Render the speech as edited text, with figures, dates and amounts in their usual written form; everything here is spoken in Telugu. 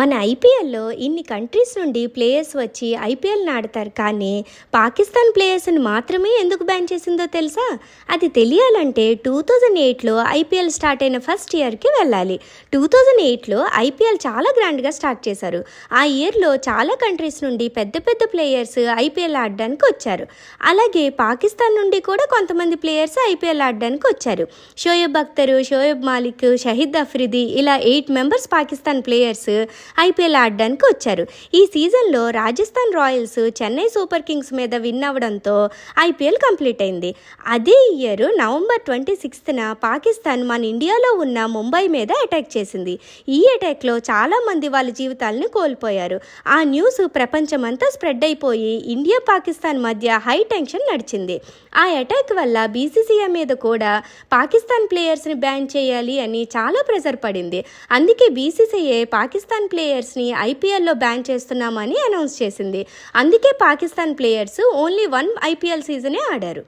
మన ఐపీఎల్లో ఇన్ని కంట్రీస్ నుండి ప్లేయర్స్ వచ్చి ఐపీఎల్ని ఆడతారు, కానీ పాకిస్తాన్ ప్లేయర్స్ని మాత్రమే ఎందుకు బ్యాన్ చేసిందో తెలుసా? అది తెలియాలంటే 2008లో ఐపీఎల్ స్టార్ట్ అయిన ఫస్ట్ ఇయర్కి వెళ్ళాలి. 2008లో ఐపీఎల్ చాలా గ్రాండ్గా స్టార్ట్ చేశారు. ఆ ఇయర్లో చాలా కంట్రీస్ నుండి పెద్ద పెద్ద ప్లేయర్స్ ఐపీఎల్ ఆడడానికి వచ్చారు. అలాగే పాకిస్తాన్ నుండి కూడా కొంతమంది ప్లేయర్స్ ఐపీఎల్ ఆడడానికి వచ్చారు. షోయబ్ అఖ్తర్, షోయబ్ మాలిక్, షహీద్ అఫ్రిది ఇలా 8 మెంబర్స్ పాకిస్తాన్ ప్లేయర్స్ ఐపీఎల్ ఆడడానికి వచ్చారు. ఈ సీజన్లో Rajasthan Royals Chennai super Kings మీద విన్ అవ్వడంతో ఐపీఎల్ కంప్లీట్ అయింది. అదే ఇయర్ నవంబర్ 26న పాకిస్తాన్ మన ఇండియాలో ఉన్న ముంబై మీద అటాక్ చేసింది. ఈ అటాక్లో చాలామంది వాళ్ళ జీవితాలను కోల్పోయారు. ఆ న్యూస్ ప్రపంచమంతా స్ప్రెడ్ అయిపోయి ఇండియా పాకిస్తాన్ మధ్య హై టెన్షన్ నడిచింది. ఆ అటాక్ వల్ల బీసీసీఐ మీద కూడా పాకిస్తాన్ ప్లేయర్స్ని బ్యాన్ చేయాలి అని చాలా ప్రెజర్ పడింది. అందుకే బీసీసీఐ పాకిస్తాన్ ప్లేయర్స్ని ఐపీఎల్లో బ్యాన్ చేస్తున్నామని అనౌన్స్ చేసింది. అందుకే పాకిస్తాన్ ప్లేయర్స్ ఓన్లీ 1 ఐపీఎల్ సీజనే ఆడారు.